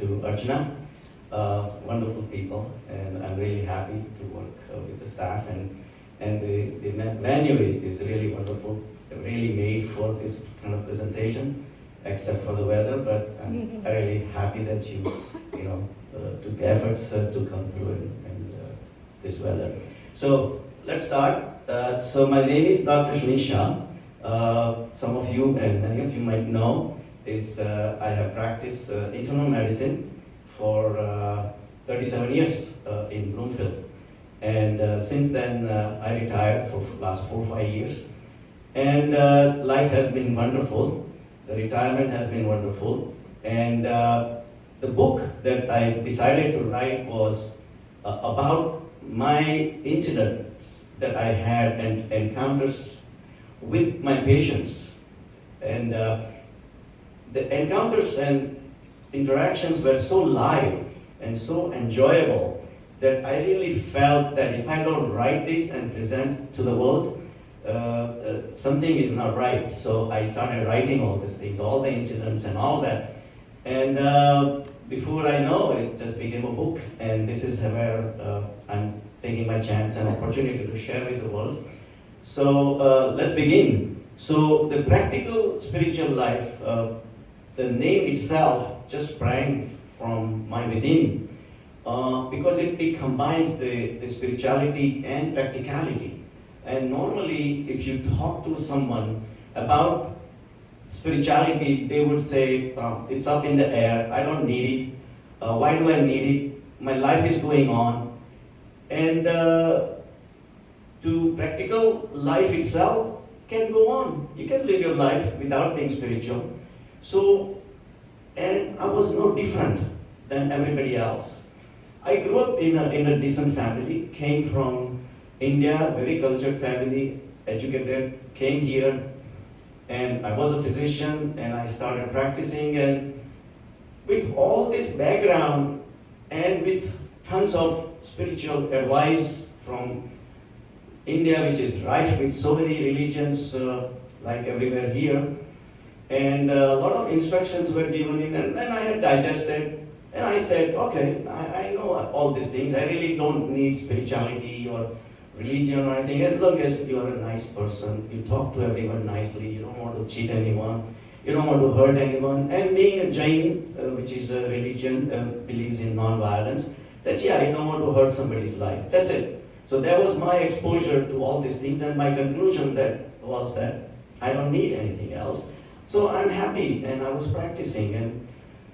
to Archana. Wonderful people, and I'm really happy to work with the staff, and the venue is really wonderful, really made for this kind of presentation, except for the weather, but I'm really happy that you know, took efforts to come through in this weather. So let's start. So my name is Dr. Sunil Shah. Some of you and many of you might know is I have practiced internal medicine for 37 years in Bloomfield. And since then, I retired for last 4 or 5 years. And life has been wonderful. The retirement has been wonderful. And the book that I decided to write was about my incidents that I had and encounters with my patients. And the encounters and interactions were so live and so enjoyable that I really felt that if I don't write this and present to the world, something is not right. So I started writing all these things, all the incidents and all that. And before I know, it just became a book. And this is where I'm taking my chance and opportunity to share with the world. So let's begin. So the practical spiritual life, the name itself just sprang from my within because it combines the spirituality and practicality. And normally, if you talk to someone about spirituality, they would say, it's up in the air, I don't need it. Why do I need it? My life is going on. And to practical life itself can go on. You can live your life without being spiritual. So, and I was no different than everybody else. I grew up in a decent family, came from India, very cultured family, educated, came here, and I was a physician, and I started practicing, and with all this background, and with tons of spiritual advice from India, which is rife with so many religions, like everywhere here, and a lot of instructions were given in, and then I had digested, and I said, okay, I know all these things, I really don't need spirituality or religion or anything, as long as you are a nice person, you talk to everyone nicely, you don't want to cheat anyone, you don't want to hurt anyone, and being a Jain, which is a religion, believes in non-violence, that yeah, I don't want to hurt somebody's life, that's it. So that was my exposure to all these things, and my conclusion was that I don't need anything else. So I'm happy, and I was practicing, and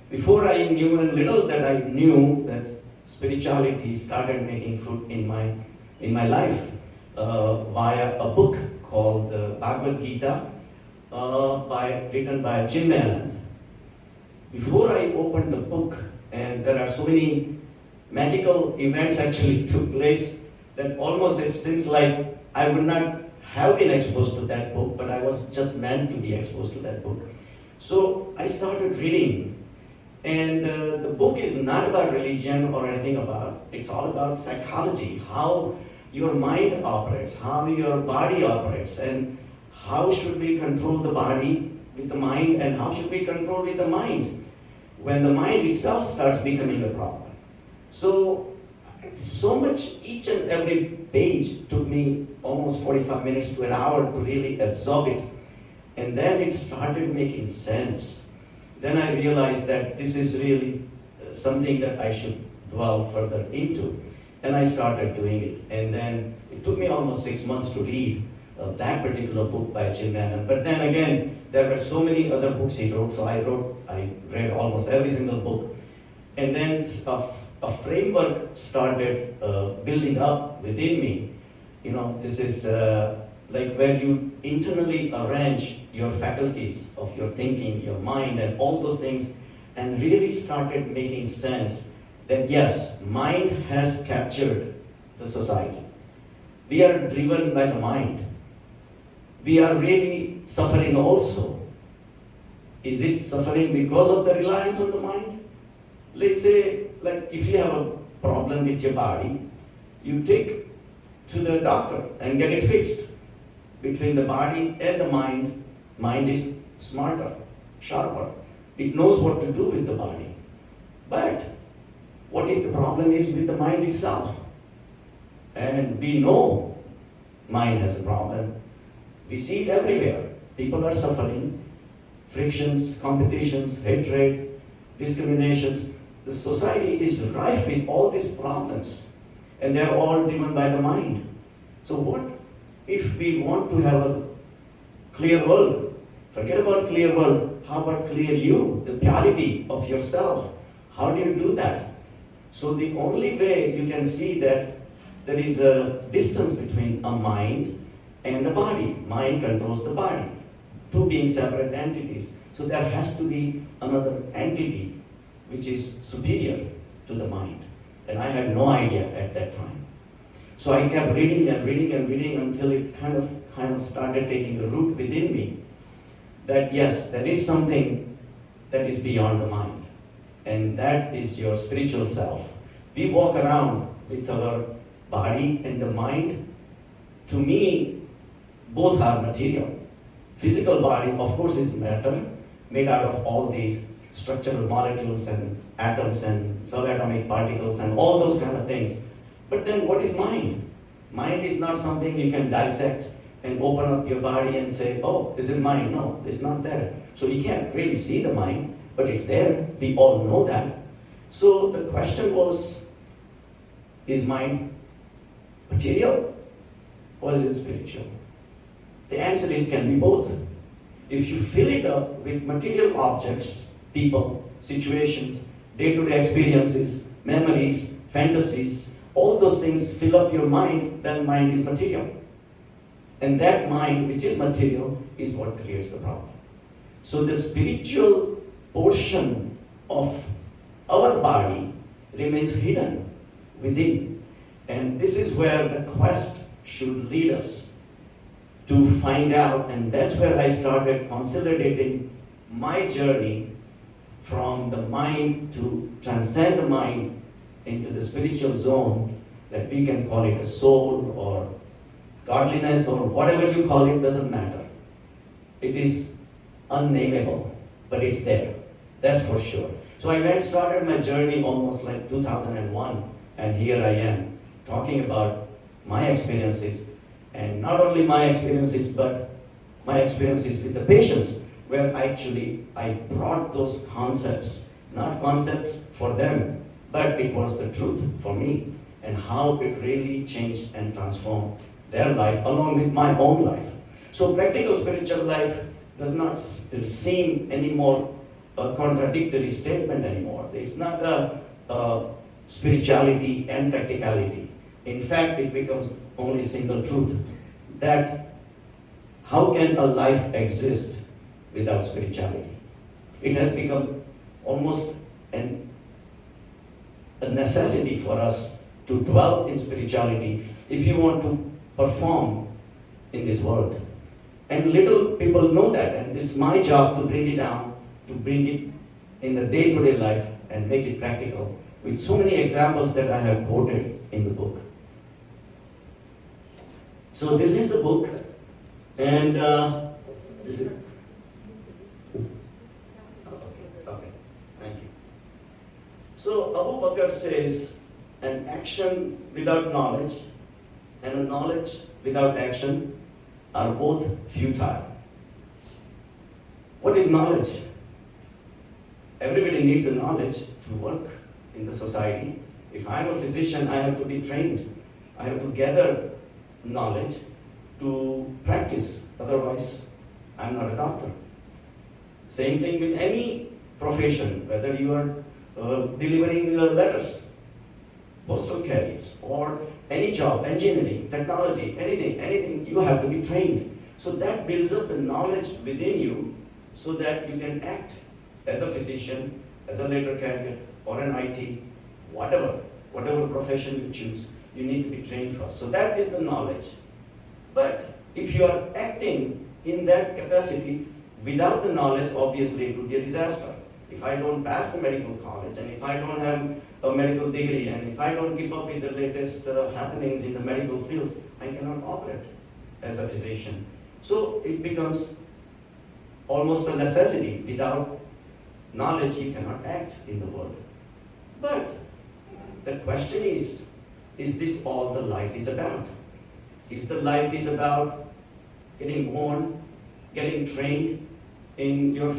before I knew, and little that I knew, that spirituality started making fruit in my life via a book called Bhagavad Gita, written by Jim Allen. Before I opened the book, and there are so many magical events actually took place that almost it seems like I would not have been exposed to that book, but I was just meant to be exposed to that book. So I started reading, and the book is not about religion or anything about, it's all about psychology, how your mind operates, how your body operates, and how should we control the body with the mind, and how should we control with the mind when the mind itself starts becoming a problem. So much, each and every page took me almost 45 minutes to an hour to really absorb it. And then it started making sense. Then I realized that this is really something that I should dwell further into. And I started doing it. And then it took me almost 6 months to read that particular book by Jim Allen. But then again, there were so many other books he wrote, so I read almost every single book. And then a framework started building up within me. You know, this is like where you internally arrange your faculties of your thinking, your mind, and all those things, and really started making sense that yes, mind has captured the society. We are driven by the mind. We are really suffering also. Is it suffering because of the reliance on the mind? Let's say, like if you have a problem with your body, you take to the doctor and get it fixed. Between the body and the mind is smarter, sharper. It knows what to do with the body. But what if the problem is with the mind itself? And we know mind has a problem. We see it everywhere. People are suffering, frictions, competitions, hatred, discriminations. The society is rife with all these problems, and they're all driven by the mind. So what if we want to have a clear world? Forget about clear world. How about clear you, the purity of yourself? How do you do that? So the only way you can see that there is a distance between a mind and a body. Mind controls the body, two being separate entities. So there has to be another entity which is superior to the mind. And I had no idea at that time. So I kept reading and reading and reading until it kind of started taking a root within me. That yes, there is something that is beyond the mind. And that is your spiritual self. We walk around with our body and the mind. To me, both are material. Physical body, of course, is matter, made out of all these structural molecules and atoms and subatomic particles and all those kind of things. But then what is mind? Mind is not something you can dissect and open up your body and say, oh, this is mind. No, it's not there. So you can't really see the mind, but it's there. We all know that. So the question was, is mind material or is it spiritual? The answer is can be both. If you fill it up with material objects, people, situations, day-to-day experiences, memories, fantasies, all those things fill up your mind, then mind is material. And that mind, which is material, is what creates the problem. So the spiritual portion of our body remains hidden within. And this is where the quest should lead us to find out, and that's where I started consolidating my journey from the mind to transcend the mind into the spiritual zone, that we can call it a soul or godliness or whatever you call it, doesn't matter. It is unnameable, but it's there. That's for sure. So I started my journey almost like 2001, and here I am talking about my experiences, and not only my experiences, but my experiences with the patients, where actually I brought those concepts, not concepts for them, but it was the truth for me, and how it really changed and transformed their life along with my own life. So practical spiritual life does not seem anymore a contradictory statement anymore. It's not a spirituality and practicality. In fact, it becomes only single truth, that how can a life exist without spirituality? It has become almost a necessity for us to dwell in spirituality if you want to perform in this world. And little people know that, and it's my job to bring it down, to bring it in the day-to-day life and make it practical with so many examples that I have quoted in the book. So this is the book, and this is... Okay, thank you. So Abu Bakr says, an action without knowledge and a knowledge without action are both futile. What is knowledge? Everybody needs a knowledge to work in the society. If I'm a physician, I have to be trained. I have to gather knowledge to practice. Otherwise, I'm not a doctor. Same thing with any profession, whether you are delivering letters, postal carriers, or any job, engineering, technology, anything, you have to be trained. So that builds up the knowledge within you so that you can act as a physician, as a letter carrier, or an IT, whatever profession you choose, you need to be trained first. So that is the knowledge. But if you are acting in that capacity without the knowledge, obviously it would be a disaster. If I don't pass the medical college, and if I don't have a medical degree, and if I don't keep up with the latest happenings in the medical field, I cannot operate as a physician. So it becomes almost a necessity. Without knowledge, you cannot act in the world. But the question is this all the life is about? Is the life is about getting born, getting trained in your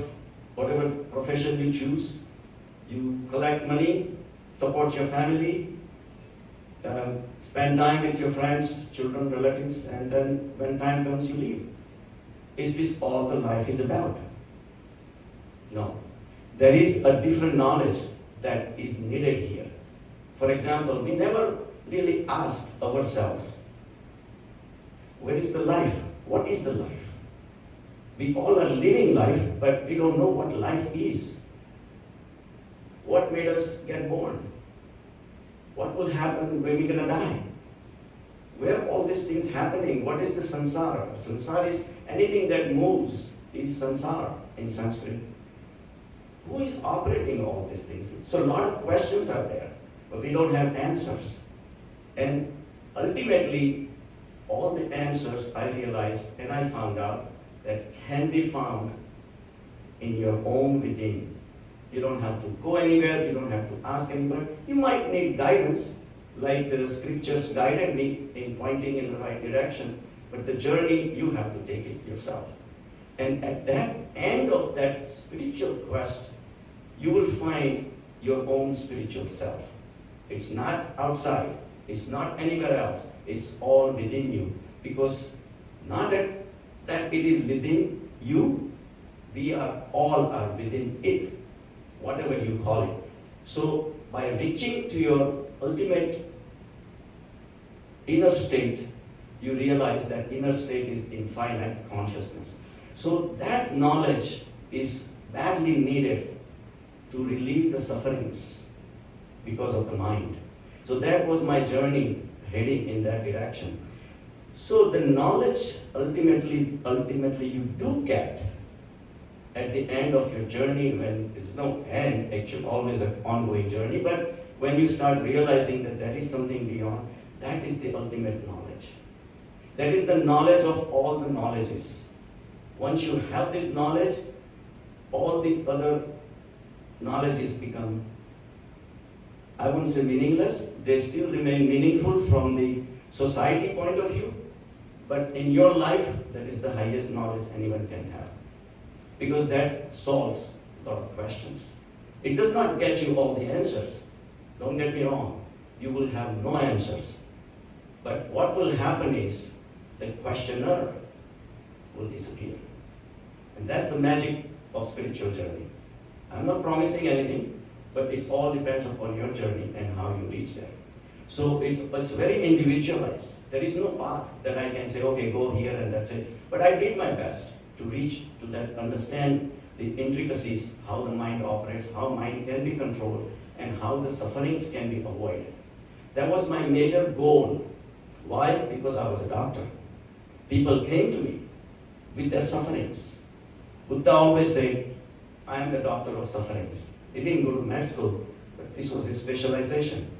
whatever profession you choose, you collect money, support your family, spend time with your friends, children, relatives, and then when time comes, you leave. Is this all the life is about? No. There is a different knowledge that is needed here. For example, we never really ask ourselves, where is the life? What is the life? We all are living life, but we don't know what life is. What made us get born? What will happen when we're gonna die? Where are all these things happening? What is the samsara? Samsara is anything that moves is samsara in Sanskrit. Who is operating all these things? So a lot of questions are there, but we don't have answers. And ultimately, all the answers I realized and I found out that can be found in your own within. You don't have to go anywhere, you don't have to ask anyone. You might need guidance, like the scriptures guided me in pointing in the right direction, but the journey, you have to take it yourself. And at that end of that spiritual quest, you will find your own spiritual self. It's not outside, it's not anywhere else, it's all within you. Because not that it is within you, we are all are within it, whatever you call it. So by reaching to your ultimate inner state, you realize that inner state is infinite consciousness. So that knowledge is badly needed to relieve the sufferings because of the mind. So that was my journey heading in that direction. So the knowledge ultimately you do get at the end of your journey, when there's no end, actually always an ongoing journey, but when you start realizing that there is something beyond, that is the ultimate knowledge. That is the knowledge of all the knowledges. Once you have this knowledge, all the other knowledges become, I wouldn't say meaningless, they still remain meaningful from the society point of view, but in your life, that is the highest knowledge anyone can have. Because that solves a lot of questions. It does not get you all the answers. Don't get me wrong. You will have no answers. But what will happen is the questioner will disappear. And that's the magic of spiritual journey. I'm not promising anything, but it all depends upon your journey and how you reach there. So it's very individualized. There is no path that I can say, okay, go here and that's it. But I did my best to reach to that, understand the intricacies, how the mind operates, how mind can be controlled, and how the sufferings can be avoided. That was my major goal. Why? Because I was a doctor. People came to me with their sufferings. Buddha always said, I am the doctor of sufferings. He didn't go to med school, but this was his specialization.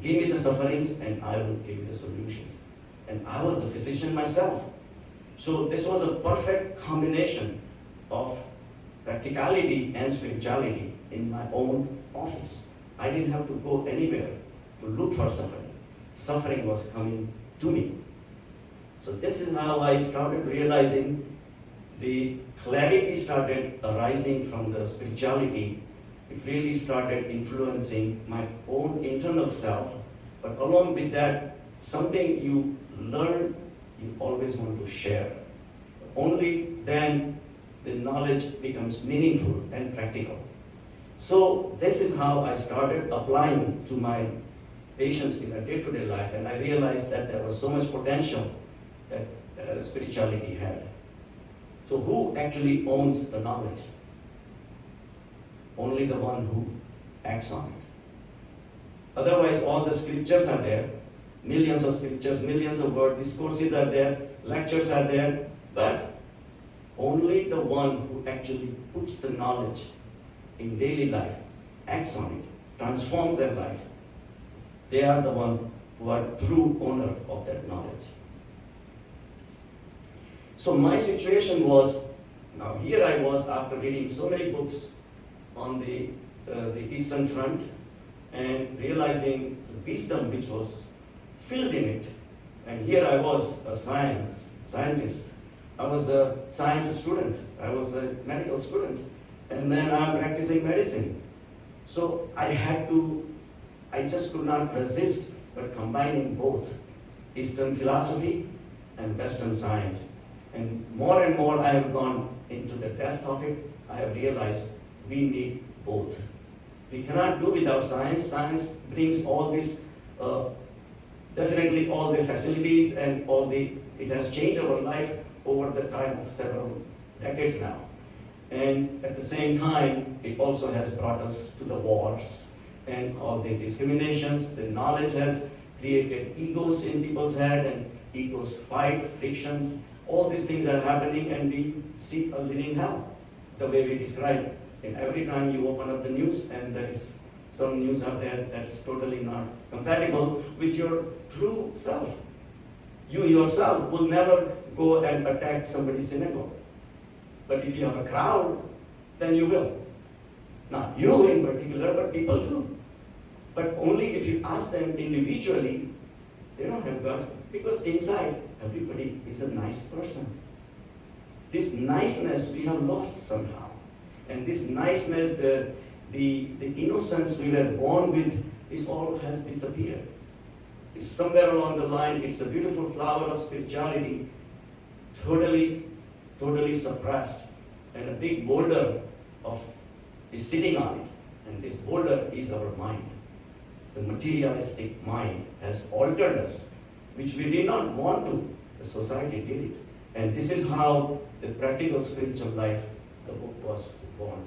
Give me the sufferings and I will give you the solutions. And I was the physician myself. So this was a perfect combination of practicality and spirituality in my own office. I didn't have to go anywhere to look for suffering. Suffering was coming to me. So this is how I started realizing the clarity started arising from the spirituality. It really started influencing my own internal self. But along with that, something you learn, you always want to share. Only then the knowledge becomes meaningful and practical. So this is how I started applying to my patients in a day-to-day life, and I realized that there was so much potential that spirituality had. So who actually owns the knowledge? Only the one who acts on it. Otherwise, all the scriptures are there, millions of scriptures, millions of word discourses are there, lectures are there, but only the one who actually puts the knowledge in daily life, acts on it, transforms their life, they are the one who are true owner of that knowledge. So my situation was, now here I was after reading so many books on the Eastern Front, and realizing the wisdom which was filled in it. And here I was, a scientist. I was a science student. I was a medical student. And then I'm practicing medicine. So I just could not resist but combining both Eastern philosophy and Western science. And more I have gone into the depth of it. I have realized we need both. We cannot do without science. Science brings all this, definitely all the facilities and it has changed our life over the time of several decades now. And at the same time, it also has brought us to the wars and all the discriminations. The knowledge has created egos in people's head, and egos fight, frictions. All these things are happening, and we see a living hell, the way we describe. And every time you open up the news, and there is some news out there that's totally not compatible with your true self. You yourself will never go and attack somebody's synagogue. But if you have a crowd, then you will. Not you in particular, but people do. But only if you ask them individually, they don't have guts. Because inside, everybody is a nice person. This niceness we have lost somehow. And this niceness, the innocence we were born with, this all has disappeared. It's somewhere along the line, it's a beautiful flower of spirituality, totally suppressed. And a big boulder is sitting on it. And this boulder is our mind. The materialistic mind has altered us, which we did not want to. The society did it. And this is how the practical spiritual life, the book was born.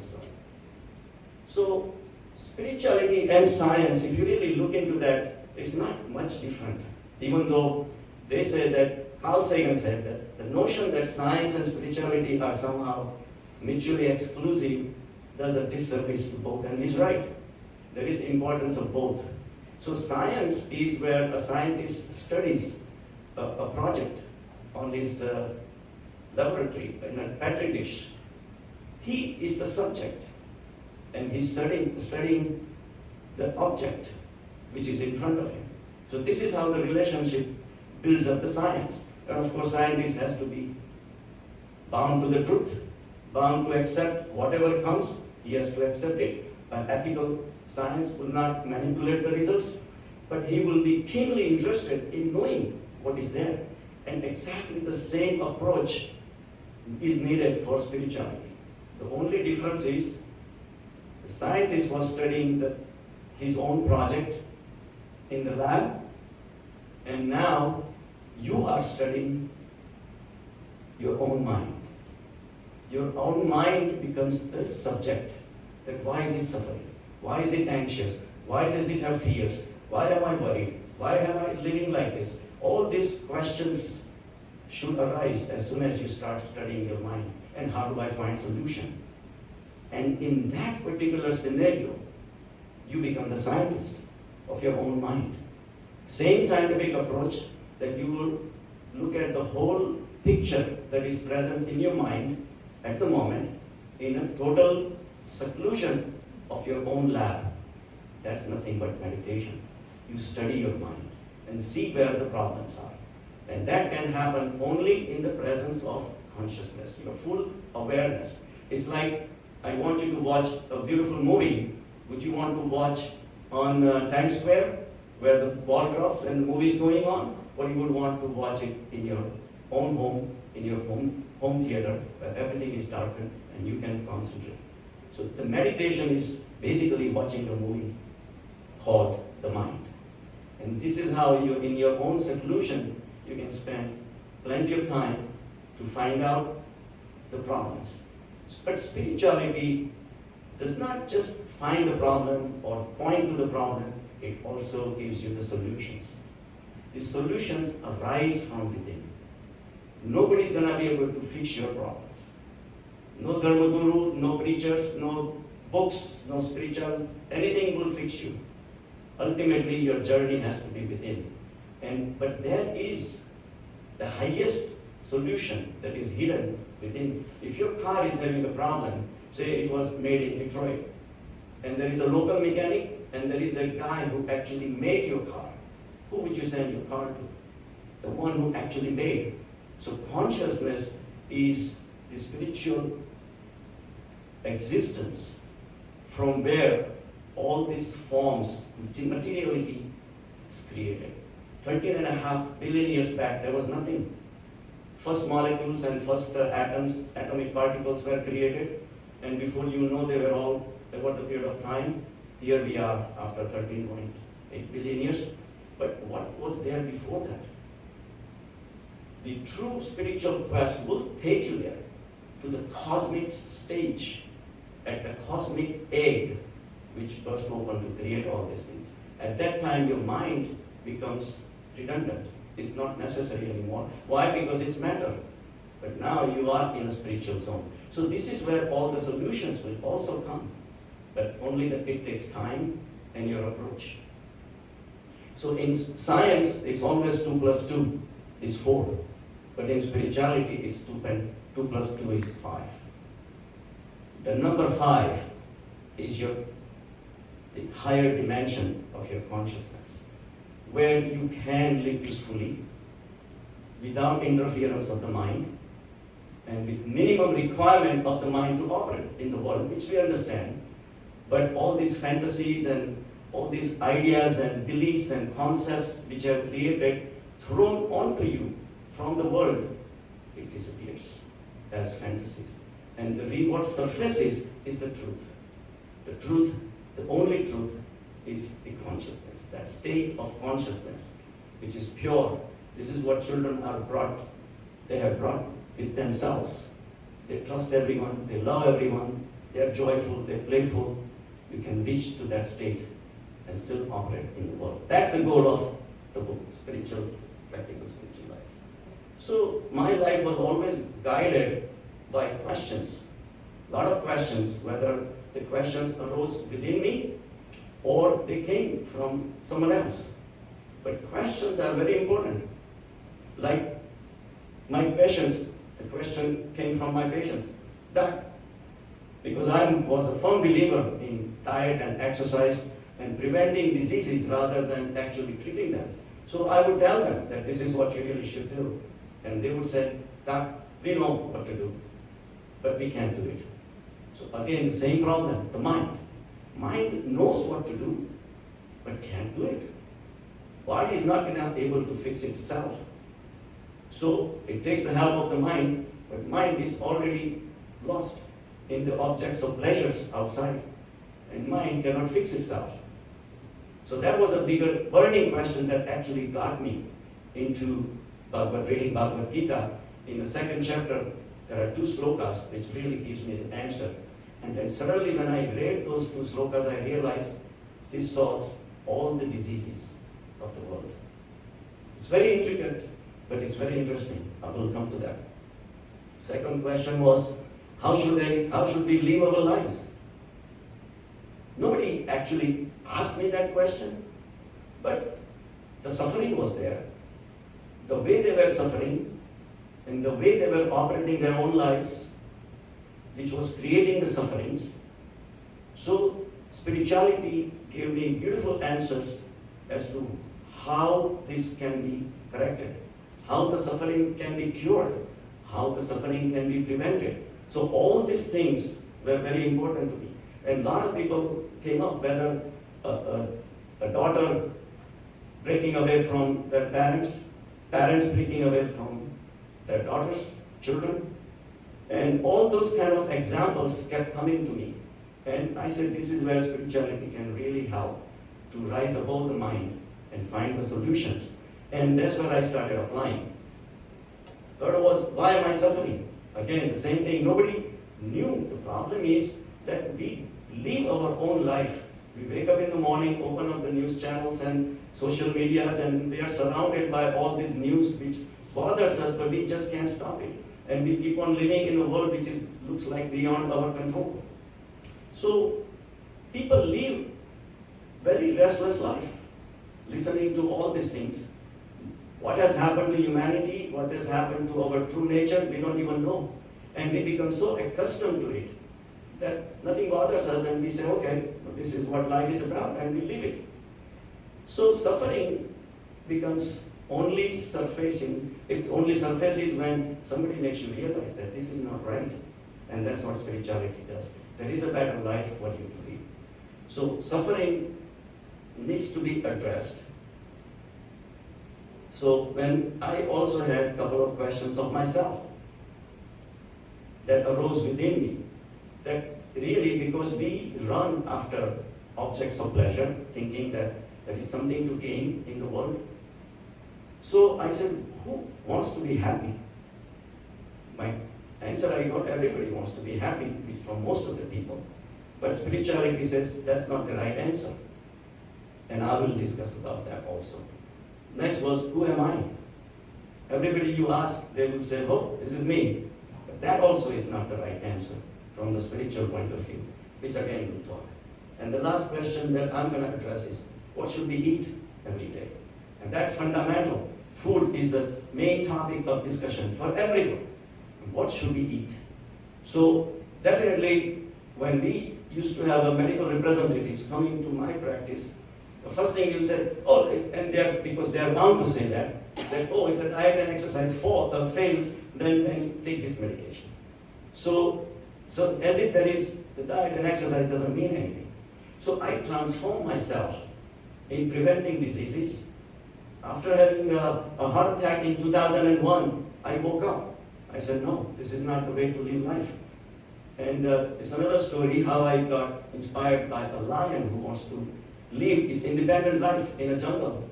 So spirituality and science, if you really look into that, it's not much different. Even though they say that, Carl Sagan said that the notion that science and spirituality are somehow mutually exclusive does a disservice to both, and he's right. There is importance of both. So science is where a scientist studies a project on his laboratory in a petri dish. He is the subject, and he's studying the object which is in front of him. So this is how the relationship builds up the science. And of course, scientist has to be bound to the truth, bound to accept whatever comes, he has to accept it. An ethical science will not manipulate the results, but he will be keenly interested in knowing what is there. And exactly the same approach is needed for spirituality. The only difference is the scientist was studying his own project in the lab, and now you are studying your own mind. Your own mind becomes the subject. That why is it suffering? Why is it anxious? Why does it have fears? Why am I worried? Why am I living like this? All these questions should arise as soon as you start studying your mind. And how do I find solution? And in that particular scenario, you become the scientist of your own mind. Same scientific approach that you will look at the whole picture that is present in your mind at the moment in a total seclusion of your own lab. That's nothing but meditation. You study your mind and see where the problems are. And that can happen only in the presence of consciousness, your full awareness. It's like, I want you to watch a beautiful movie. Would you want to watch on Times Square, where the ball drops and the movie is going on? Or you would want to watch it in your own home, in your home theater, where everything is darkened and you can concentrate. So the meditation is basically watching a movie called the mind. And this is how you, in your own seclusion, you can spend plenty of time to find out the problems. But spirituality does not just find the problem or point to the problem, it also gives you the solutions. The solutions arise from within. Nobody's going to be able to fix your problems. No dharma guru, no preachers, no books, no spiritual, anything will fix you. Ultimately, your journey has to be within. But there is the highest solution that is hidden within. If your car is having a problem, say it was made in Detroit, and there is a local mechanic, and and there is a guy who actually made your car, who would you send your car to? The one who actually made. So consciousness is the spiritual existence from where all these forms, materiality is created. 13.5 billion years back, there was nothing. First molecules and first atoms, atomic particles were created, and before you know they were all over the period of time. Here we are after 13.8 billion years. But what was there before that? The true spiritual quest will take you there, to the cosmic stage, at the cosmic egg, which burst open to create all these things. At that time, your mind becomes redundant. It's not necessary anymore. Why? Because it's matter. But now you are in a spiritual zone. So this is where all the solutions will also come. But only that it takes time and your approach. So in science, it's always 2 plus 2 is 4. But in spirituality, it's 2 plus 2 is 5. The number 5 is the higher dimension of your consciousness, where you can live peacefully without interference of the mind and with minimum requirement of the mind to operate in the world, which we understand. But all these fantasies and all these ideas and beliefs and concepts which are created, thrown onto you from the world, it disappears as fantasies. And what surfaces is the truth. The truth, the only truth, is the consciousness, that state of consciousness, which is pure. This is what children are brought. They are brought with themselves. They trust everyone, they love everyone, they are joyful, they're playful. You can reach to that state and still operate in the world. That's the goal of the book, Practical Spiritual Life. So my life was always guided by questions. A lot of questions, whether the questions arose within me or they came from someone else. But questions are very important. Like my patients, the question came from my patients. Doc, because I was a firm believer in diet and exercise and preventing diseases rather than actually treating them. So I would tell them that this is what you really should do. And they would say, Doc, we know what to do, but we can't do it. So again, the same problem, the mind. Mind knows what to do, but can't do it. Body is not able to fix itself. So it takes the help of the mind, but mind is already lost in the objects of pleasures outside, and mind cannot fix itself. So that was a bigger burning question that actually got me into reading Bhagavad Gita. In the second chapter, there are 2 slokas which really gives me the answer. And then suddenly when I read those 2 slokas, I realized this solves all the diseases of the world. It's very intricate, but it's very interesting. I will come to that. Second question was, how should we live our lives? Nobody actually asked me that question, but the suffering was there. The way they were suffering and the way they were operating their own lives, which was creating the sufferings. So spirituality gave me beautiful answers as to how this can be corrected, how the suffering can be cured, how the suffering can be prevented. So all these things were very important to me. And a lot of people came up, whether a daughter breaking away from their parents, parents breaking away from their daughters, children, and all those kind of examples kept coming to me. And I said, this is where spirituality can really help to rise above the mind and find the solutions. And that's where I started applying. Third was, why am I suffering? Again, the same thing. Nobody knew. The problem is that we live our own life. We wake up in the morning, open up the news channels and social medias, and we are surrounded by all this news which bothers us, but we just can't stop it. And we keep on living in a world which looks like beyond our control. So people live very restless life, listening to all these things. What has happened to humanity, what has happened to our true nature, we don't even know. And we become so accustomed to it that nothing bothers us and we say, okay, this is what life is about, and we live it. So suffering becomes only surfacing, it only surfaces when somebody makes you realize that this is not right. And that's what spirituality does. There is a better life for you to live. So suffering needs to be addressed. So when I also had a couple of questions of myself that arose within me, that really because we run after objects of pleasure, thinking that there is something to gain in the world. So I said, who wants to be happy? My answer I got, everybody wants to be happy, which from most of the people. But spirituality says that's not the right answer. And I will discuss about that also. Next was, who am I? Everybody you ask, they will say, oh, this is me. But that also is not the right answer from the spiritual point of view, which again we'll talk. And the last question that I'm going to address is, what should we eat every day? And that's fundamental. Food is the main topic of discussion for everyone. What should we eat? So definitely, when we used to have a medical representatives coming to my practice, the first thing you'll say, oh, and because they are bound to say that oh, if the diet and exercise fails, then you take this medication. So as if that is, the diet and exercise doesn't mean anything. So I transform myself in preventing diseases. After having a heart attack in 2001, I woke up. I said, no, this is not the way to live life. And it's another story how I got inspired by a lion who wants to live his independent life in a jungle,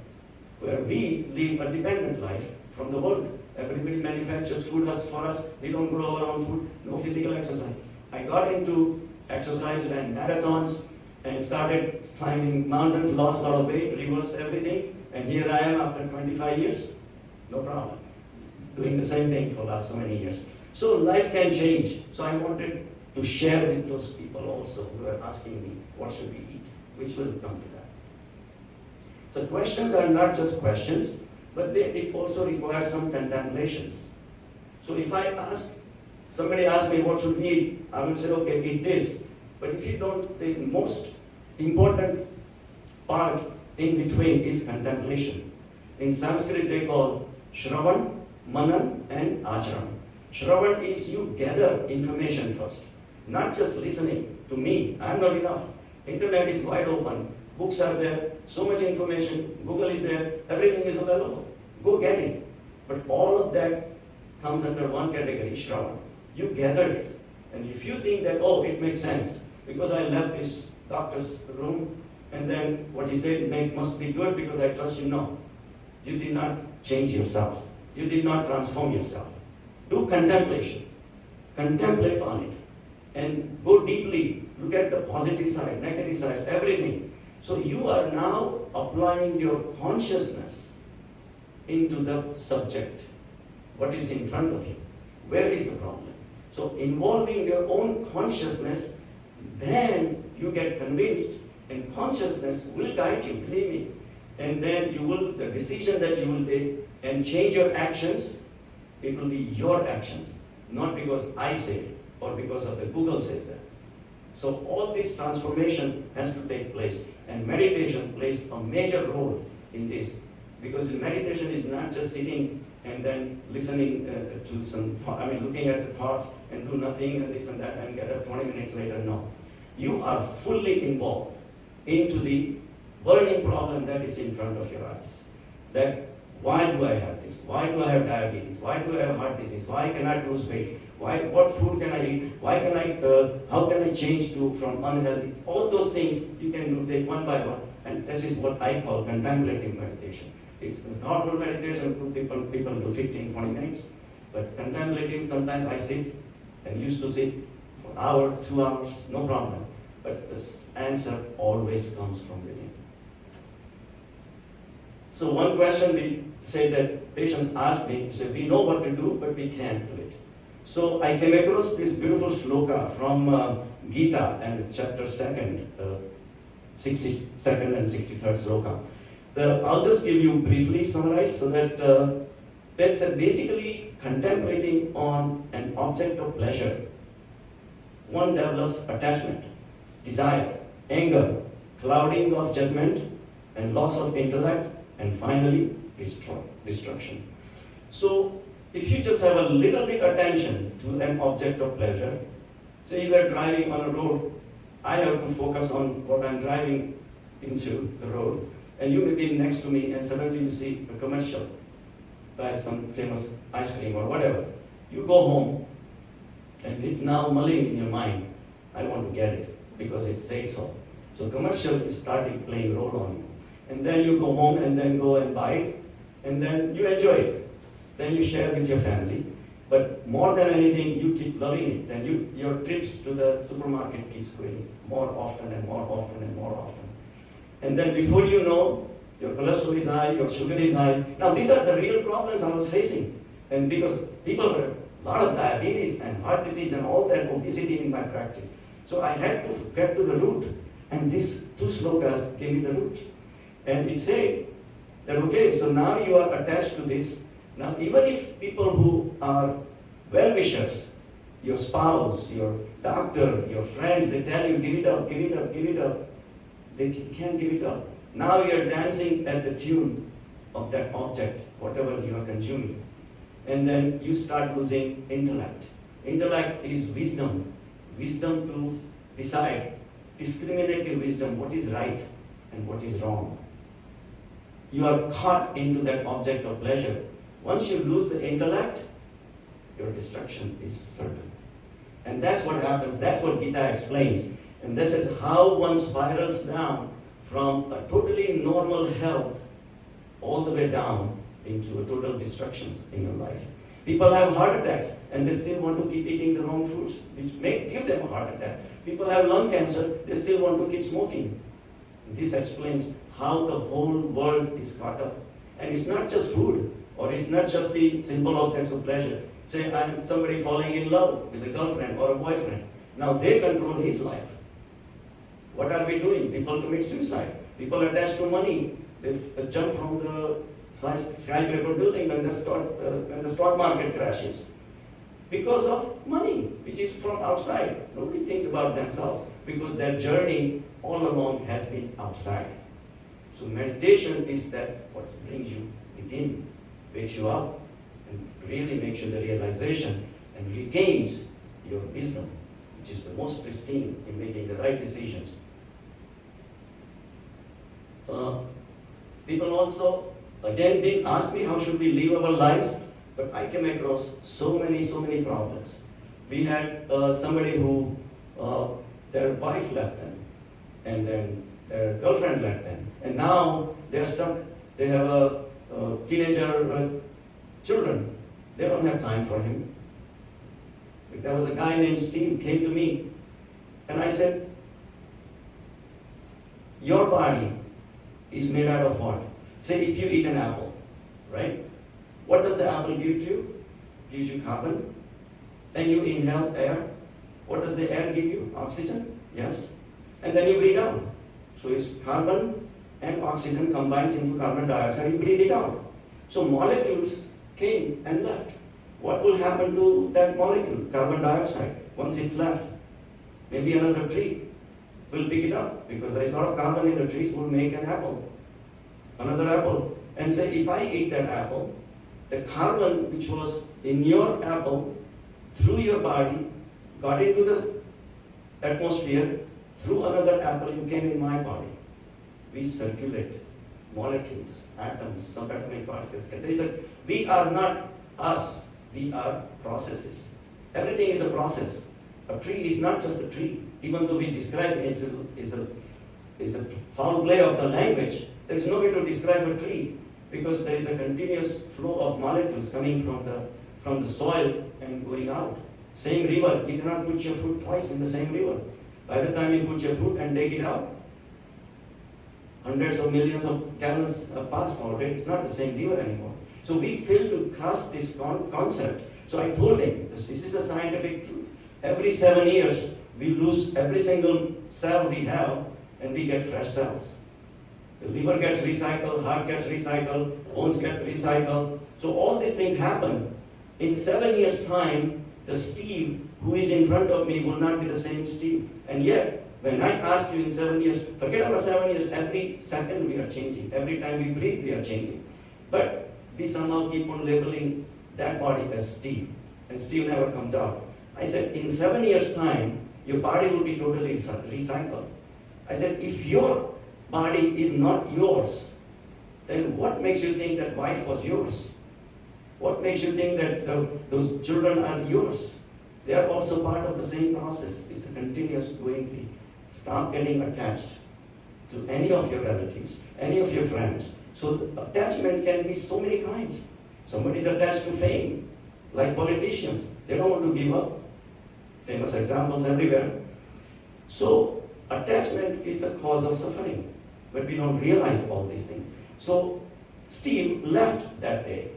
where we live a dependent life from the world. Everybody manufactures food for us. We don't grow our own food, no physical exercise. I got into exercise and marathons and started climbing mountains, lost a lot of weight, reversed everything. And here I am after 25 years, no problem, doing the same thing for the last so many years. So life can change. So I wanted to share with those people also who are asking me, what should we eat? Which will come to that. So questions are not just questions, but it also requires some contemplations. So if somebody asks me what should we eat, I will say, okay, eat this. But if you don't, the most important part in between is contemplation. In Sanskrit they call Shravan, Manan and Acharan. Shravan is you gather information first, not just listening to me. I'm not enough. Internet is wide open. Books are there, so much information. Google is there, everything is available. Go get it. But all of that comes under one category, Shravan. You gathered it. And if you think that, oh, it makes sense, because I left this doctor's room, and then what he said must be good because I trust you. No. You did not change yourself. You did not transform yourself. Do contemplation. Contemplate on it. And go deeply. Look at the positive side, negative sides, everything. So you are now applying your consciousness into the subject. What is in front of you? Where is the problem? So involving your own consciousness, then you get convinced, and consciousness will guide you, believe me. And then the decision that you will take and change your actions, it will be your actions, not because I say it or because of the Google says that. So all this transformation has to take place, and meditation plays a major role in this, because the meditation is not just sitting and then listening to some thought, looking at the thoughts and do nothing and this and that and get up 20 minutes later. No. You are fully involved into the burning problem that is in front of your eyes. That why do I have this? Why do I have diabetes? Why do I have heart disease? Why can I lose weight? What food can I eat? How can I change from unhealthy? All those things you can do, take one by one. And this is what I call contemplative meditation. It's normal meditation, people do 15, 20 minutes. But contemplative, sometimes I sit and used to sit for an hour, 2 hours, no problem. But this answer always comes from within. So one question we say that patients ask me, say, we know what to do, but we can't do it. So I came across this beautiful shloka from Gita and chapter 2nd, 62nd and 63rd shloka. I'll just give you briefly summarize so that that's basically contemplating on an object of pleasure one develops attachment, desire, anger, clouding of judgment, and loss of intellect, and finally, destruction. So, if you just have a little bit attention to an object of pleasure, say you are driving on a road, I have to focus on what I'm driving into the road, and you may be next to me and suddenly you see a commercial by some famous ice cream or whatever. You go home and it's now mulling in your mind. I want to get it because it says so. So commercial is starting playing role on you. And then you go home and then go and buy it and then you enjoy it. Then you share with your family. But more than anything, you keep loving it. Then your trips to the supermarket keeps going more often and more often and more often. And then before you know, your cholesterol is high, your sugar is high. Now these are the real problems I was facing. And because people were a lot of diabetes and heart disease and all that obesity in my practice. So I had to get to the root. And these two slokas gave me the root. And it said that, okay, so now you are attached to this. Now even if people who are well-wishers, your spouse, your doctor, your friends, they tell you, give it up, give it up, give it up. They can't give it up. Now you're dancing at the tune of that object, whatever you are consuming. And then you start losing intellect. Intellect is wisdom. Wisdom to decide, discriminative wisdom, what is right and what is wrong. You are caught into that object of pleasure. Once you lose the intellect, your destruction is certain. And that's what happens, that's what Gita explains. And this is how one spirals down from a totally normal health all the way down into a total destruction in your life. People have heart attacks and they still want to keep eating the wrong foods, which may give them a heart attack. People have lung cancer, they still want to keep smoking. This explains how the whole world is caught up. And it's not just food, or it's not just the simple objects of pleasure. Say I'm somebody falling in love with a girlfriend or a boyfriend. Now they control his life. What are we doing? People commit suicide. People attached to money. They jump from the skyscraper building when the stock market crashes. Because of money, which is from outside. Nobody thinks about themselves because their journey all along has been outside. So meditation is that what brings you within, wakes you up, and really makes you the realization and regains your wisdom, which is the most pristine in making the right decisions. People also, again, didn't ask me how should we live our lives, but I came across so many problems. We had somebody who, their wife left them, and then their girlfriend left them, and now they're stuck. They have a teenager children. They don't have time for him. There was a guy named Steve came to me, and I said, your body is made out of what? Say if you eat an apple, right? What does the apple give to you? It gives you carbon. Then you inhale air. What does the air give you? Oxygen, yes. And then you breathe out. So it's carbon and oxygen combines into carbon dioxide, you breathe it out. So molecules came and left. What will happen to that molecule, carbon dioxide, once it's left? Maybe another tree will pick it up because there is a lot of carbon in the trees, will make an apple. Another apple. And say if I eat that apple, the carbon which was in your apple through your body got into the atmosphere, through another apple you came in my body. We circulate molecules, atoms, subatomic particles. We are not us, we are processes. Everything is a process. A tree is not just a tree. Even though we describe it as a foul play of the language, there is no way to describe a tree because there is a continuous flow of molecules coming from the soil and going out. Same river, you cannot put your foot twice in the same river. By the time you put your foot and take it out, hundreds of millions of gallons have passed already. It's not the same river anymore. So we fail to grasp this concept. So I told him, this is a scientific truth. Every 7 years, we lose every single cell we have and we get fresh cells. The liver gets recycled, heart gets recycled, bones get recycled. So all these things happen. In 7 years' time, the Steve who is in front of me will not be the same Steve. And yet, when I ask you in 7 years, forget about 7 years, every second we are changing. Every time we breathe, we are changing. But we somehow keep on labeling that body as Steve. And Steve never comes out. I said, in 7 years' time, your body will be totally recycled. I said, if your body is not yours, then what makes you think that wife was yours? What makes you think that those children are yours? They are also part of the same process. It's a continuous going thing. Stop getting attached to any of your relatives, any of your friends. So the attachment can be so many kinds. Somebody is attached to fame, like politicians. They don't want to give up. Famous examples everywhere. So attachment is the cause of suffering, but we don't realize all these things. So Steve left that day.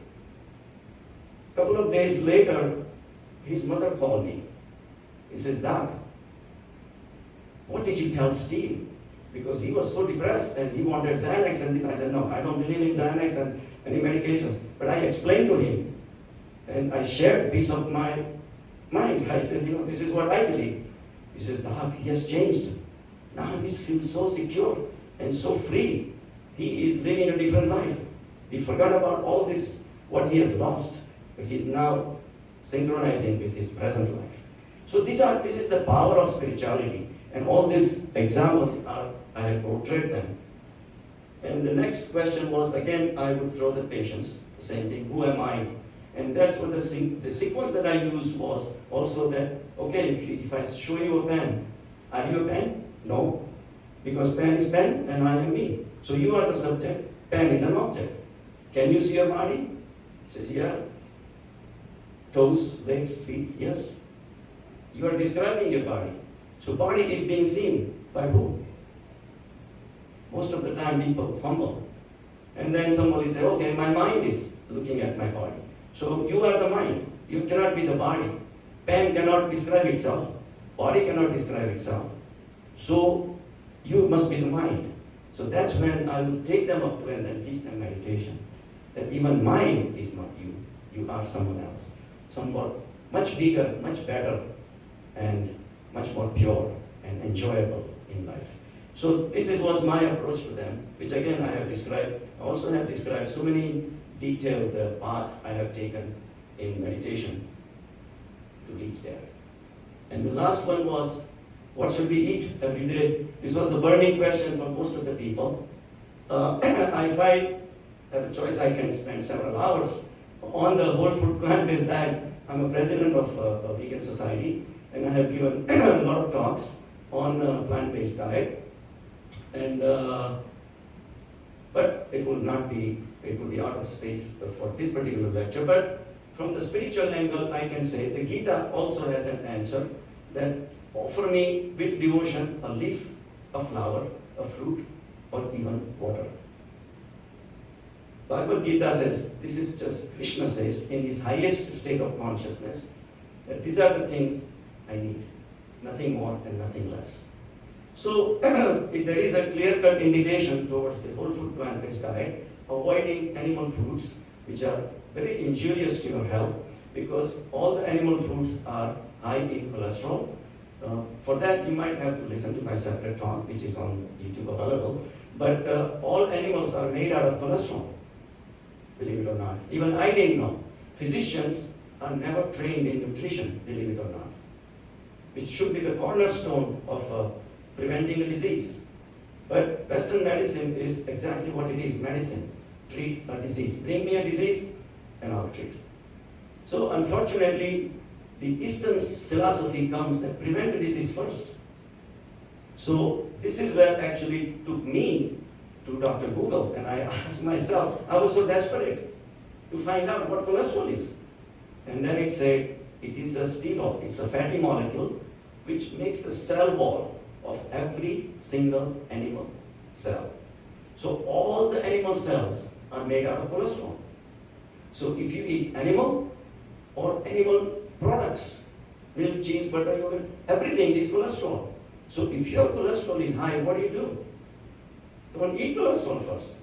A couple of days later, his mother called me. He says, Doc, what did you tell Steve? Because he was so depressed and he wanted Xanax and this. I said, no, I don't believe in Xanax and any medications. But I explained to him and I shared a piece of my mind. I said, this is what I believe. He says, Doc, he has changed. Now he feels so secure and so free. He is living a different life. He forgot about all this, what he has lost. But he's now synchronizing with his present life. So this is the power of spirituality. And all these examples I have portrayed them. And the next question was, again, I would throw the patients, the same thing, who am I? And that's what the sequence that I used was also that, okay, if I show you a pen, are you a pen? No, because pen is pen and I am me. So you are the subject, pen is an object. Can you see your body? He says, yeah. Toes, legs, feet, yes. You are describing your body. So body is being seen by who? Most of the time people fumble. And then somebody say, okay, my mind is looking at my body. So you are the mind. You cannot be the body. Pen cannot describe itself. Body cannot describe itself. So you must be the mind. So that's when I will take them up to and then teach them meditation. That even mind is not you. You are someone else. Somewhat much bigger, much better, and much more pure and enjoyable in life. So this was my approach to them, which again I have described. I also have described so many detailed path I have taken in meditation to reach there. And the last one was, what should we eat every day? This was the burning question for most of the people. If I have a choice, I can spend several hours on the whole food plant-based diet. I'm a president of a vegan society, and I have given a lot of talks on plant-based diet. And but it will be out of space for this particular lecture. But from the spiritual angle, I can say the Gita also has an answer that offer me with devotion a leaf, a flower, a fruit, or even water. Bhagavad Gita says, this is just Krishna says, in his highest state of consciousness, that these are the things I need, nothing more and nothing less. So, if there is a clear-cut indication towards the whole food plant-based diet, avoiding animal foods, which are very injurious to your health, because all the animal foods are high in cholesterol. For that, you might have to listen to my separate talk, which is on YouTube available. But all animals are made out of cholesterol, believe it or not. Even I didn't know. Physicians are never trained in nutrition, believe it or not, which should be the cornerstone of preventing a disease. But Western medicine is exactly what it is, medicine. Treat a disease. Bring me a disease, and I'll treat. So unfortunately, the Eastern's philosophy comes that prevent the disease first. So this is where actually took me to Dr. Google, and I asked myself, I was so desperate to find out what cholesterol is. And then it said, it is a sterol, it's a fatty molecule which makes the cell wall of every single animal cell. So all the animal cells are made out of cholesterol. So if you eat animal or animal products, milk, cheese, butter, yogurt, everything is cholesterol. So if your cholesterol is high, what do? Don't eat cholesterol first.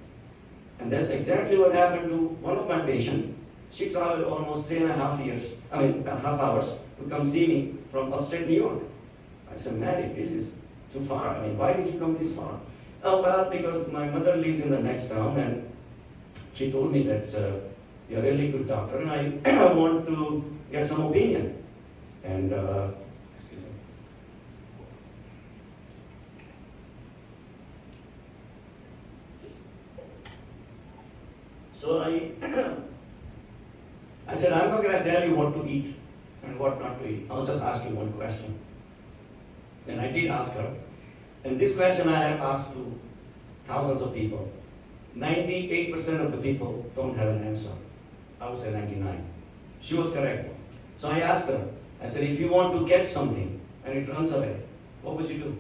And that's exactly what happened to one of my patients. She traveled almost 3.5 hours to come see me from upstate New York. I said, Mary, this is too far. I mean, why did you come this far? Oh, well, because my mother lives in the next town, and she told me that you're a really good doctor, and I want to get some opinion. And, excuse me. So I said, I'm not going to tell you what to eat and what not to eat. I'll just ask you one question. And I did ask her. And this question I have asked to thousands of people. 98% of the people don't have an answer. I would say 99. She was correct. So I asked her, I said, if you want to catch something and it runs away, what would you do?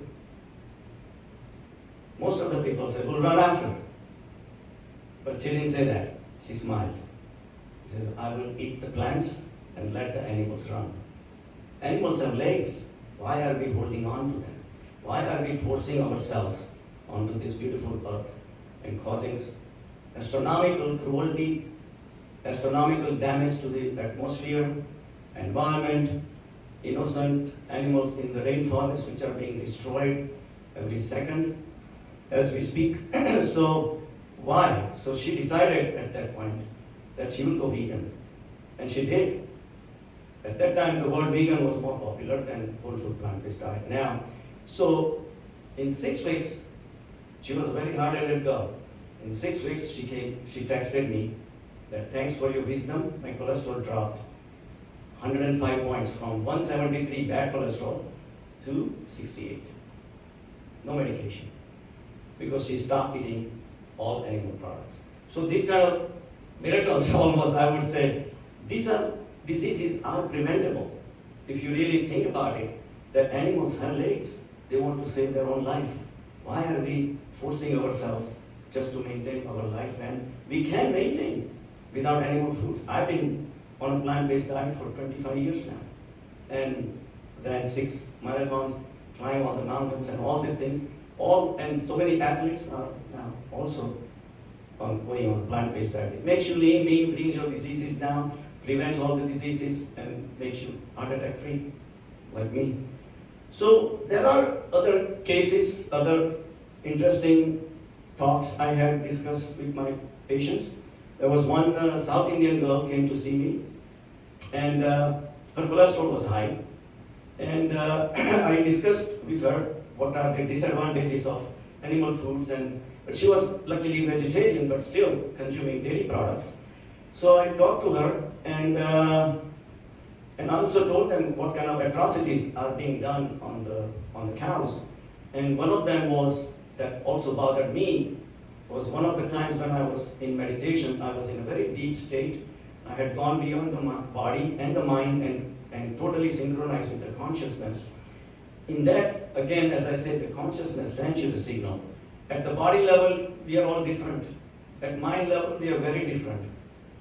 Most of the people said, we'll run after it. But she didn't say that. She smiled. She says, I will eat the plants and let the animals run. Animals have legs. Why are we holding on to them? Why are we forcing ourselves onto this beautiful earth and causing astronomical cruelty, astronomical damage to the atmosphere, environment, innocent animals in the rainforest which are being destroyed every second as we speak? So why? So she decided at that point that she will go vegan. And she did. At that time, the word vegan was more popular than whole food plant-based diet now. So in 6 weeks, she was a very hard-headed girl. In 6 weeks, she texted me that thanks for your wisdom, my cholesterol dropped 105 points from 173 bad cholesterol to 68. No medication. Because she stopped eating all animal products. So these kind of miracles, almost I would say, these diseases are preventable. If you really think about it, that animals have legs. They want to save their own life. Why are we forcing ourselves just to maintain our life when we can maintain without animal foods? I've been on a plant-based diet for 25 years now. And ran 6 marathons, climb all the mountains and all these things. And so many athletes are now also going on a plant-based diet. It makes you lean, mean, brings your diseases down, prevents all the diseases, and makes you heart attack free, like me. So there are other cases, other interesting talks I had discussed with my patients. There was one South Indian girl came to see me, and her cholesterol was high. And I discussed with her what are the disadvantages of animal foods, but she was luckily vegetarian, but still consuming dairy products. So I talked to her and also told them what kind of atrocities are being done on the cows. And one of them was, that also bothered me, was one of the times when I was in meditation. I was in a very deep state. I had gone beyond the body and the mind and totally synchronized with the consciousness. In that, again, as I said, the consciousness sends you the signal. At the body level, we are all different. At mind level, we are very different.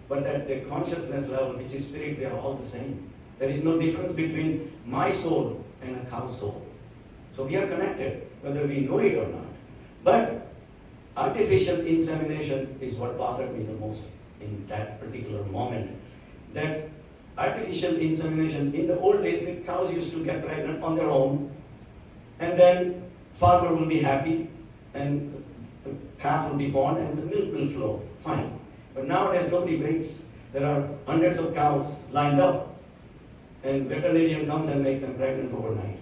But at the consciousness level, which is spirit, we are all the same. There is no difference between my soul and a cow's soul. So we are connected, whether we know it or not. But artificial insemination is what bothered me the most in that particular moment. That artificial insemination, in the old days, the cows used to get pregnant on their own, and then farmer will be happy, and the calf will be born, and the milk will flow. Fine. But nowadays, nobody waits. There are hundreds of cows lined up, and veterinarian comes and makes them pregnant overnight.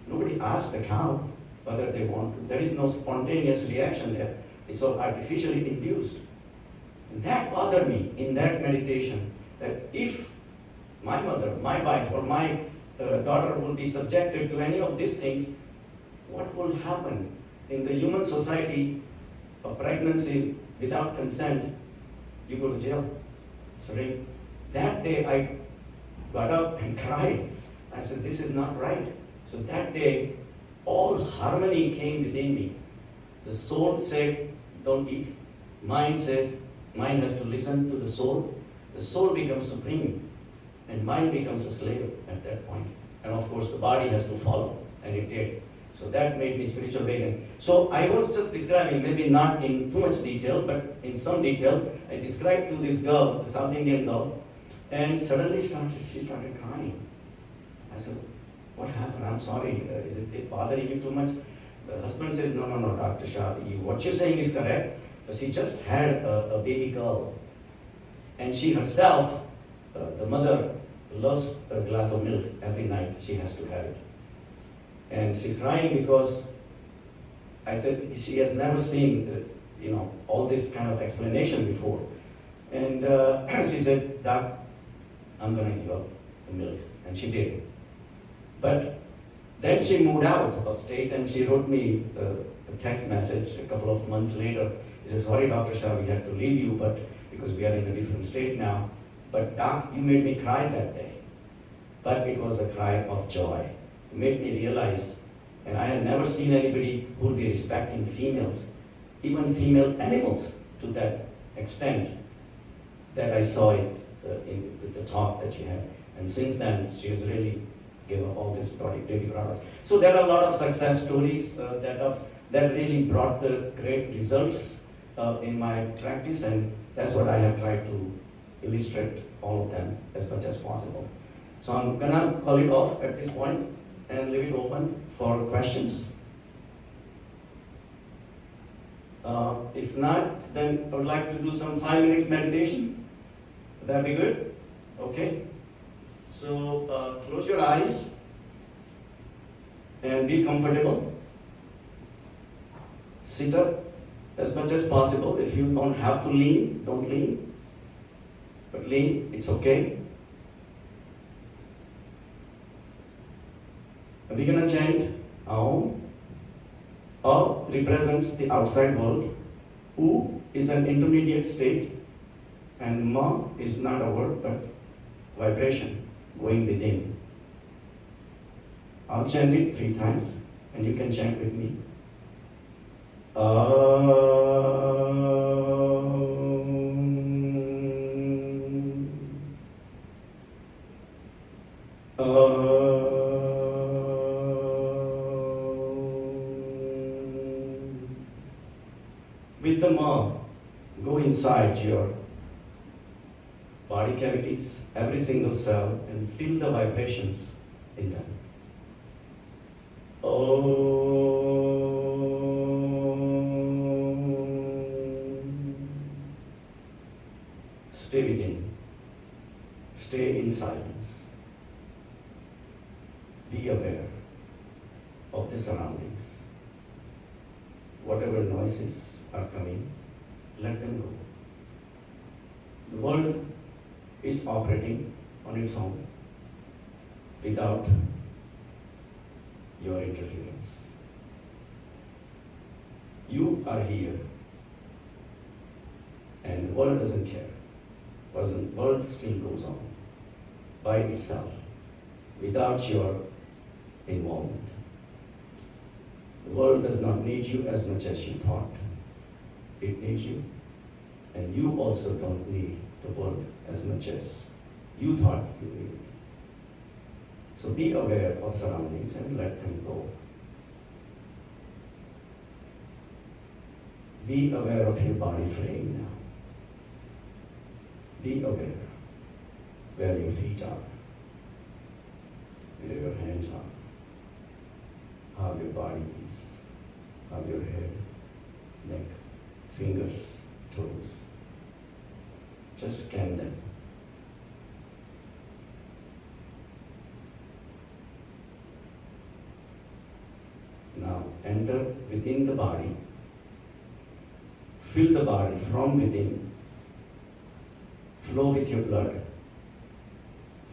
Nobody asks the cow whether they want to. There is no spontaneous reaction there. It's all artificially induced. And that bothered me in that meditation, that if my mother, my wife, or my daughter will be subjected to any of these things, what will happen in the human society? A pregnancy without consent, you go to jail. So that day I got up and cried. I said, this is not right. So that day, all harmony came within me. The soul said, don't eat. Mind says, mind has to listen to the soul. The soul becomes supreme, and mind becomes a slave at that point. And of course, the body has to follow, and it did. So that made me spiritual vegan. So I was just describing, maybe not in too much detail, but in some detail, I described to this girl, the South Indian girl, and suddenly she started crying. I said, what happened? I'm sorry, is it bothering you too much? The husband says, no, no, no, Dr. Shah, what you're saying is correct, but she just had a baby girl. And she herself, the mother, loves a glass of milk every night. She has to have it. And she's crying because I said she has never seen, all this kind of explanation before. And she said, Doc, I'm going to give up the milk. And she did. But then she moved out of state and she wrote me a text message a couple of months later. She said, sorry, Dr. Shah, we had to leave you, but because we are in a different state now. But Doc, you made me cry that day. But it was a cry of joy. It made me realize, and I had never seen anybody who would be respecting females, even female animals, to that extent that I saw it in the talk that she had. And since then, she has really given all this baby products. So there are a lot of success stories that really brought the great results in my practice, and that's what I have tried to illustrate all of them as much as possible. So I'm gonna call it off at this point and leave it open for questions. If not, then I would like to do some 5 minutes meditation. Would that be good? Okay. So close your eyes and be comfortable. Sit up as much as possible. If you don't have to lean, don't lean. But lean, it's okay. We're going to chant Aum. A represents the outside world. U is an intermediate state. And Ma is not a word, but vibration going within. I'll chant it 3 times, and you can chant with me. With the Ma, go inside your body cavities, every single cell, and feel the vibrations in them. Stay within. Stay in silence. Be aware of the surroundings. Whatever noises are coming, let them go. The world is operating on its own without your interference. You are here, and the world doesn't care. The world still goes on by itself without your involvement. The world does not need you as much as you thought it needs you, and you also don't need the world as much as you thought you needed. So be aware of surroundings and let them go. Be aware of your body frame now. Be aware where your feet are, where your hands are, how your body is, how your head, neck, fingers, toes. Just scan them. Now enter within the body. Fill the body from within. Flow with your blood.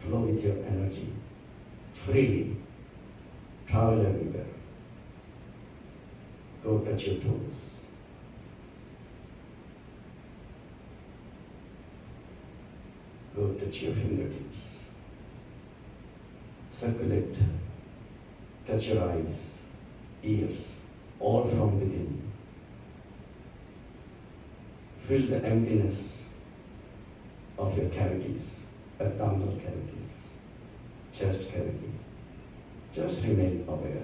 Flow with your energy. Freely. Travel everywhere. Go touch your toes. Go touch your fingertips. Circulate. Touch your eyes, ears, all from within. Fill the emptiness of your cavities, abdominal cavities, chest cavity. Just remain aware.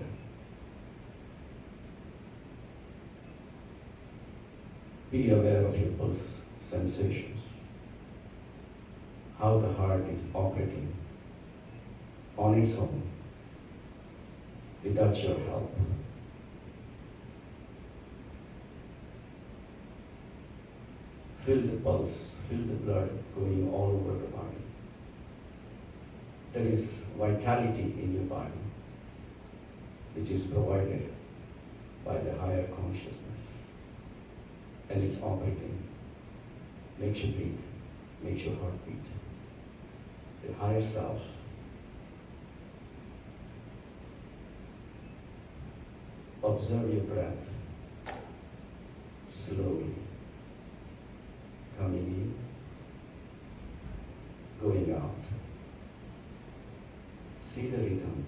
Be aware of your pulse sensations, how the heart is operating, on its own, without your help. Feel the pulse, feel the blood going all over the body. There is vitality in your body, which is provided by the higher consciousness. And it's operating, makes you breathe, makes your heart beat. The higher self observe your breath slowly, coming in, going out. See the rhythm.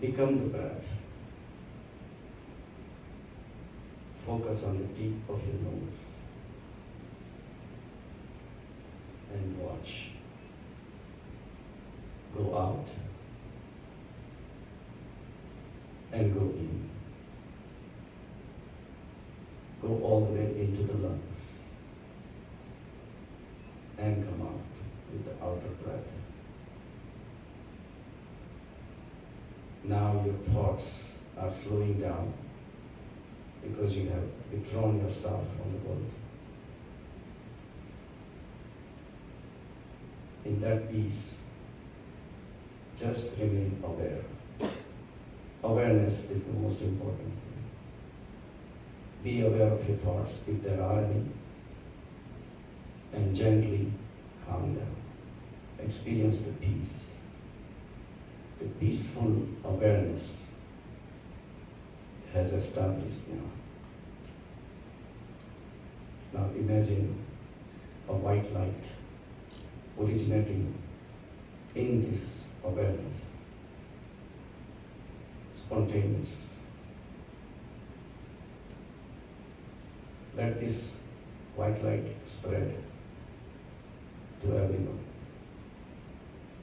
Become the breath. Focus on the tip of your nose and watch. Go out and go in. Go all the way into the lungs and come out with the outer breath. Now your thoughts are slowing down because you have withdrawn yourself from the world. In that peace, just remain aware. Awareness is the most important thing. Be aware of your thoughts if there are any, and gently calm down. Experience the peace. The peaceful awareness has established now. Now imagine a white light originating in this awareness, spontaneous. Let this white light spread to everyone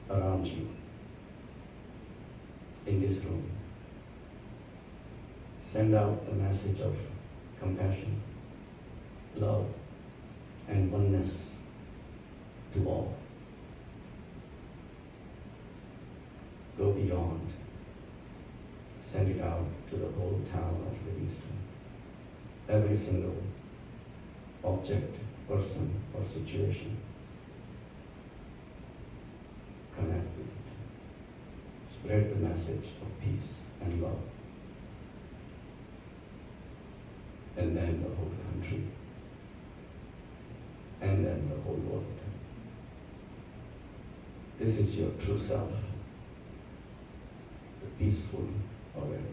around you in this room. Send out the message of compassion, love, and oneness to all. Go beyond. Send it out to the whole town of Livingston. Every single object, person, or situation. Connect with it. Spread the message of peace and love. And then the whole country. And then the whole world. This is your true self. The peaceful awareness.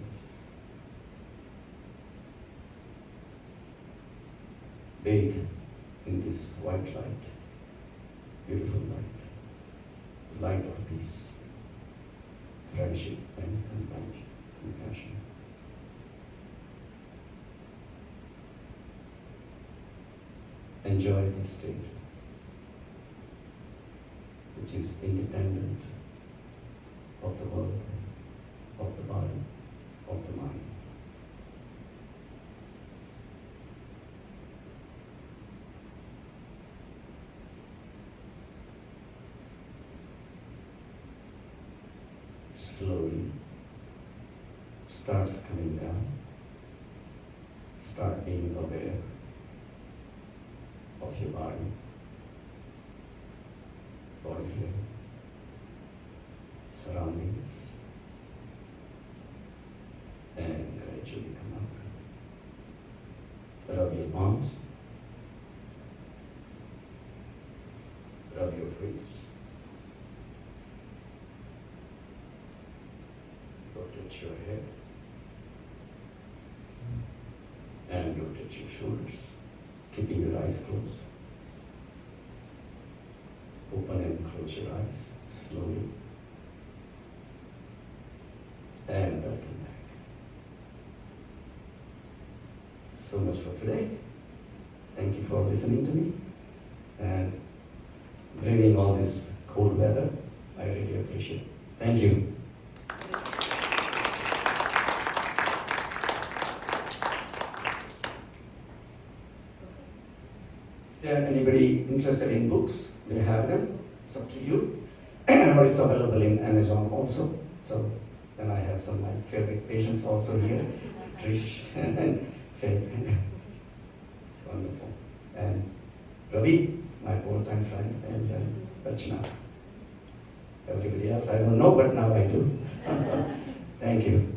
Bathe in this white light, beautiful light, the light of peace, friendship, and compassion. Enjoy this state, which is independent of the world, of the body, of the mind. Slowly starts coming down. Start being aware of your body fluid, surroundings, and gradually come up. Rub your palms, rub your face, rotate your head, and rotate your shoulders, keeping your eyes closed. Open and close your eyes slowly, and welcome back. So much for today. Thank you for listening to me and bringing all this cold weather. I really appreciate it. Thank you. Is there anybody interested in books? They have them. It's up to you. Or it's available in Amazon also. So then I have some of my favorite patients also here. Trish and Faith. It's wonderful. And Ravi, my old-time friend, and Rachna. Everybody else I don't know, but now I do. Thank you.